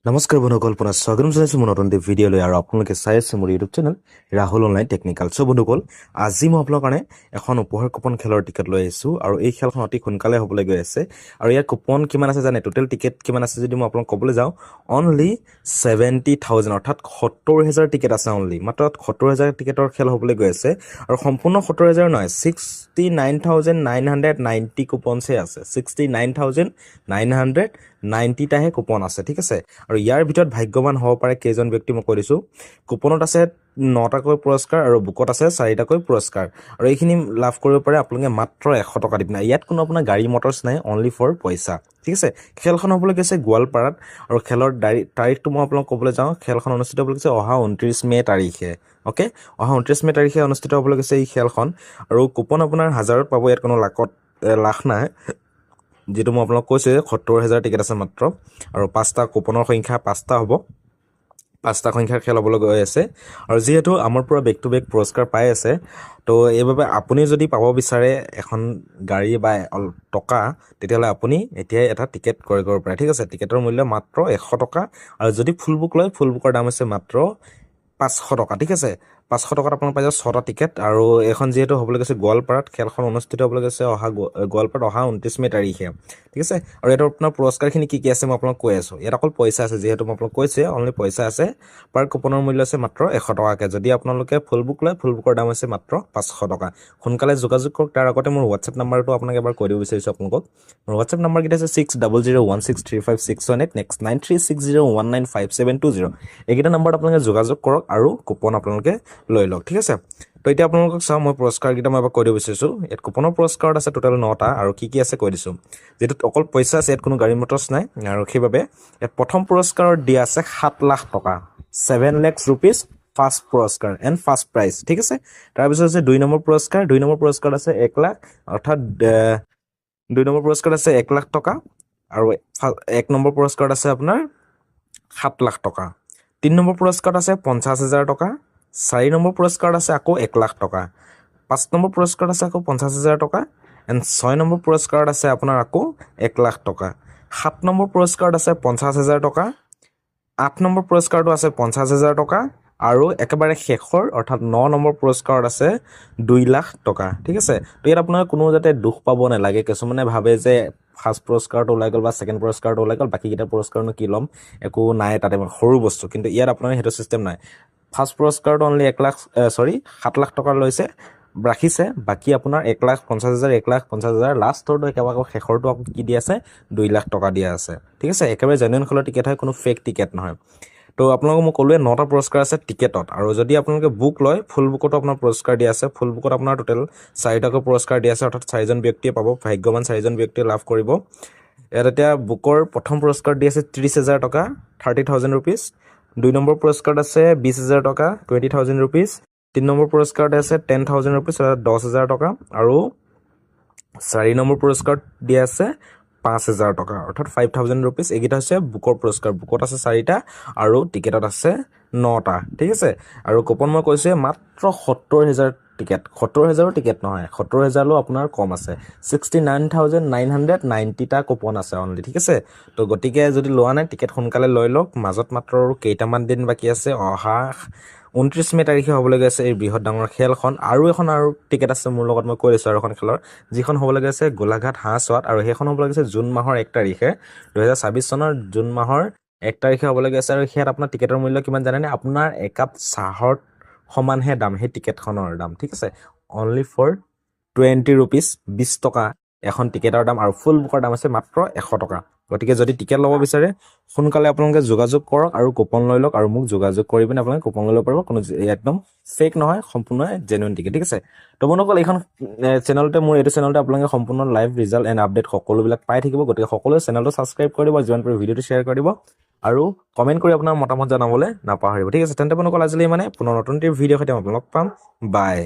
নমস্কাৰ বন্ধুসকল পুনৰ স্বাগতম জনাইছোঁ মোৰ নতুন ভিডিঅ'লৈ আৰু আপোনালোকে চাই আছে মোৰ YouTube channel Rahul online technical. So' বন্ধুসকল আজি মই আপোনালোকৰ কাৰণে এখন উপহাৰ কুপন খেলৰ টিকেট লৈ আহিছোঁ আৰু এই খেলখন অতি সোনকালে হ'বলৈ গৈ আছে আৰু ইয়াৰ কুপন কিমান আছে জানে, টোটেল টিকেট কিমান আছে যদি মই আপোনাক ক'বলৈ যাওঁ অনলি 70,000 অৰ্থাৎ 70,000 টিকেট আছে অনলি, মাত্ৰ 70,000 টিকেটৰ খেল হ'বলৈ গৈ আছে আৰু সম্পূৰ্ণ 70,000 নহয় 69,990 কুপনছহে আছে, 69,990টাহে কুপন আছে, ঠিক আছে। আৰু ইয়াৰ ভিতৰত ভাগ্যৱান হ'ব পাৰে কেইজন ব্যক্তি মই কৈ দিছোঁ। কুপনত আছে 9টাকৈ পুৰস্কাৰ আৰু বুকত আছে 4টাকৈ পুৰস্কাৰ আৰু এইখিনি লাভ কৰিব পাৰে আপোনালোকে মাত্ৰ 100 টকা দি পিনে। ইয়াত কোনো আপোনাৰ গাড়ী মটৰ্ছ নাই, অনলি ফৰ পইচা, ঠিক আছে। খেলখন হ'বলৈ গৈছে গোৱালপাৰাত আৰু খেলৰ তাৰিখটো মই আপোনাক ক'বলৈ যাওঁ, খেলখন অনুষ্ঠিত হ'বলৈ গৈছে অহা 29 মে' তাৰিখে, অ'কে। অহা 29 মে' তাৰিখে অনুষ্ঠিত হ'বলৈ গৈছে এই খেলখন আৰু কুপন আপোনাৰ হাজাৰত পাব, ইয়াত কোনো লাখ নাই। যিটো মই আপোনাক কৈছোঁ 70,000 টিকেট আছে মাত্ৰ আৰু 5টা কুপনৰ সংখ্যা 5টা হ'ব, 5টা সংখ্যাৰ খেল হ'বলৈ গৈ আছে আৰু যিহেতু আমাৰ পৰা বেক টু বেক পুৰস্কাৰ পাই আছে, তো এইবাবে আপুনি যদি পাব বিচাৰে এখন গাড়ী বা টকা, তেতিয়াহ'লে আপুনি এতিয়াই এটা টিকেট ক্ৰয় কৰিব পাৰে, ঠিক আছে। টিকেটৰ মূল্য মাত্ৰ 100 টকা আৰু যদি ফুল বুক লয় ফুল বুকৰ দাম হৈছে মাত্ৰ 500 টকা, ঠিক আছে। 500 টকাত আপোনাৰ পাই যাব 6টা টিকেট আৰু এইখন যিহেতু হ'বলৈ গৈছে গোৱালপাৰাত, খেলখন অনুষ্ঠিত হ'বলৈ গৈছে গোৱালপাৰাত অহা 29 মে' তাৰিখে, ঠিক আছে। আৰু ইয়াত আপোনাৰ পুৰস্কাৰখিনি কি আছে মই আপোনাক কৈ আছোঁ। ইয়াত অকল পইচা আছে, যিহেতু মই আপোনাক কৈছে অনলি পইচা আছে। পাৰ কুপনৰ মূল্য আছে মাত্ৰ 100 টকাকৈ। যদি আপোনালোকে ফুল বুক লয় ফুল বুকৰ দাম হৈছে মাত্ৰ 500 টকা। সোনকালে যোগাযোগ কৰক। তাৰ আগতে মোৰ হোৱাটছএপ নাম্বাৰটো আপোনাক এবাৰ কৈ দিব বিচাৰিছোঁ আপোনালোকক। মোৰ হোৱাটছএপ নাম্বাৰকেইটা আছে 6001635618, নেক্সট 9360195720। এইকেইটা নাম্বাৰত আপোনালোকে যোগাযোগ কৰক আৰু কুপন আপোনালোকে লৈ লওক, ঠিক আছে। তো এতিয়া আপোনালোকক চাওঁ, মই পুৰস্কাৰকেইটা মই এবাৰ কৈ দিব বিচাৰিছোঁ। ইয়াত কুপনৰ পুৰস্কাৰত আছে টোটেল 9টা আৰু কি কি আছে কৈ দিছোঁ। যিহেতু অকল পইচা আছে, ইয়াত কোনো গাড়ী মটৰ্ছ নাই আৰু সেইবাবে ইয়াত প্ৰথম পুৰস্কাৰত দিয়া আছে 7 লাখ টকা, 7 lakhs rupees ফাৰ্ষ্ট পুৰস্কাৰ এণ্ড ফাৰ্ষ্ট প্ৰাইজ, ঠিক আছে। তাৰপিছত আছে 2 নম্বৰ পুৰস্কাৰ, 2 নম্বৰ পুৰস্কাৰত আছে 1 লাখ, অৰ্থাৎ 2 নম্বৰ পুৰস্কাৰত আছে 1 লাখ টকা আৰু 1 নম্বৰ পুৰস্কাৰত আছে আপোনাৰ 7 লাখ টকা। 3 নম্বৰ পুৰস্কাৰত আছে 50,000 টকা, 4 নম্বৰ পুৰস্কাৰত আছে আকৌ 1 লাখ টকা, 5 নম্বৰ পুৰস্কাৰত আছে আকৌ 50,000 টকা এণ্ড 6 নম্বৰ পুৰস্কাৰত আছে আপোনাৰ আকৌ 1 লাখ টকা, 7 নম্বৰ পুৰস্কাৰত আছে 50,000 টকা, 8 নম্বৰ পুৰস্কাৰটো আছে 50,000 টকা আৰু একেবাৰে শেষৰ অৰ্থাৎ 9 নম্বৰ পুৰস্কাৰত আছে 2 লাখ টকা, ঠিক আছে। তো ইয়াত আপোনাৰ কোনো যাতে দুখ পাব নালাগে। কিছুমানে ভাবে যে ফাৰ্ষ্ট পুৰস্কাৰটো ওলাই গ'ল বা ছেকেণ্ড পুৰস্কাৰটো ওলাই গ'ল, বাকীকেইটা পুৰস্কাৰনো কি ল'ম, একো নাই তাতে সৰু বস্তু, কিন্তু ইয়াত আপোনাৰ সেইটো ছিষ্টেম নাই। ফাৰ্ষ্ট পুৰস্কাৰটো অনলি 7 লাখ টকা লৈছে ৰাখিছে, বাকী আপোনাৰ 1,50,000, 1,50,000 লাষ্টৰটো একেবাৰে শেষৰটো আকৌ কি দিয়া আছে 2 লাখ টকা দিয়া আছে, ঠিক আছে। একেবাৰে জেনুইন খেলৰ টিকেট হয়, কোনো ফেক টিকেট নহয়। তো আপোনালোকক মই ক'লোৱে 9টা পুৰস্কাৰ আছে টিকেটত আৰু যদি আপোনালোকে বুক লয় ফুল বুকতো আপোনাৰ পুৰস্কাৰ দিয়া আছে। ফুল বুকত আপোনাৰ টোটেল 4টাকৈ পুৰস্কাৰ দিয়া আছে, অৰ্থাৎ 4জন ব্যক্তিয়ে পাব, ভাগ্যৱান 4জন ব্যক্তিয়ে লাভ কৰিব। ইয়াত এতিয়া বুকৰ প্ৰথম পুৰস্কাৰ দি আছে 30,000 টকা, 30,000 rupees। 2 নম্বৰ পুৰস্কাৰত আছে 20,000 টকা, 20,000 rupees। 3 নম্বৰ পুৰস্কাৰত আছে 10,000 rupees, 10,000 টকা আৰু 4 নম্বৰ পুৰস্কাৰত দিয়া আছে 5,000 টকা, অৰ্থাৎ 5,000 rupees। এইকেইটা হৈছে বুকৰ পুৰস্কাৰ। বুকত আছে 4টা আৰু টিকেটত আছে 9টা, ঠিক আছে। আৰু কুপন মই কৈছোঁ মাত্ৰ 70,000 টিকেট, 70,000 টিকেট নহয়, 70,000ও আপোনাৰ কম আছে, 69,990টা কুপন আছে অনলি, ঠিক আছে। তো গতিকে যদি লোৱা নাই টিকেট সোনকালে লৈ লওক, মাজত মাত্ৰ আৰু কেইটামান দিন বাকী আছে। অহা 29 মে' তাৰিখে হ'বলৈ গৈছে এই বৃহৎ ডাঙৰ খেলখন। আৰু এখন টিকেট আছে মোৰ লগত, মই কৈ দিছোঁ আৰু এখন খেলৰ, যিখন হ'বলৈ গৈছে গোলাঘাট হাঁহচোৱাত আৰু সেইখন হ'বলৈ গৈছে জুন মাহৰ 1 তাৰিখে, 2024 চনৰ জুন মাহৰ 1 তাৰিখে হ'বলৈ গৈছে। আৰু সেয়াত আপোনাৰ টিকেটৰ মূল্য কিমান জানেনে, আপোনাৰ একাপ চাহৰ সমানহে দাম সেই টিকেটখনৰ দাম, ঠিক আছে। অনলি ফৰ 20 rupees, 20 টকা এখন টিকেটৰ দাম আৰু ফুল বুকৰ দাম আছে মাত্ৰ 100 টকা। গতিকে যদি টিকেট ল'ব বিচাৰে সোনকালে আপোনালোকে যোগাযোগ কৰক আৰু কুপন লৈ লওক আৰু মোক যোগাযোগ কৰি পিনে আপোনালোকে কুপন লৈ ল'ব পাৰিব। কোনো একদম ফেক নহয়, সম্পূৰ্ণ জেনুইন টিকেট, ঠিক আছে। তো বন্ধুসকল এইখন চেনেলতে, মোৰ এইটো চেনেলতে আপোনালোকে সম্পূৰ্ণ লাইভ ৰিজাল্ট এণ্ড আপডেট সকলোবিলাক পাই থাকিব। গতিকে সকলোৱে চেনেলটো ছাবস্ক্ৰাইব কৰি দিব, যিমান পাৰে ভিডিঅ'টো শ্বেয়াৰ কৰি দিব আৰু কমেণ্ট কৰি আপোনাৰ মতামত জনাবলৈ নাপাহৰিব, ঠিক আছে। তেন্তে বন্ধুসকল আজিলৈ পুনৰ নতুন ভিডিঅ' সৈতে আপোনালোক পাম, বাই।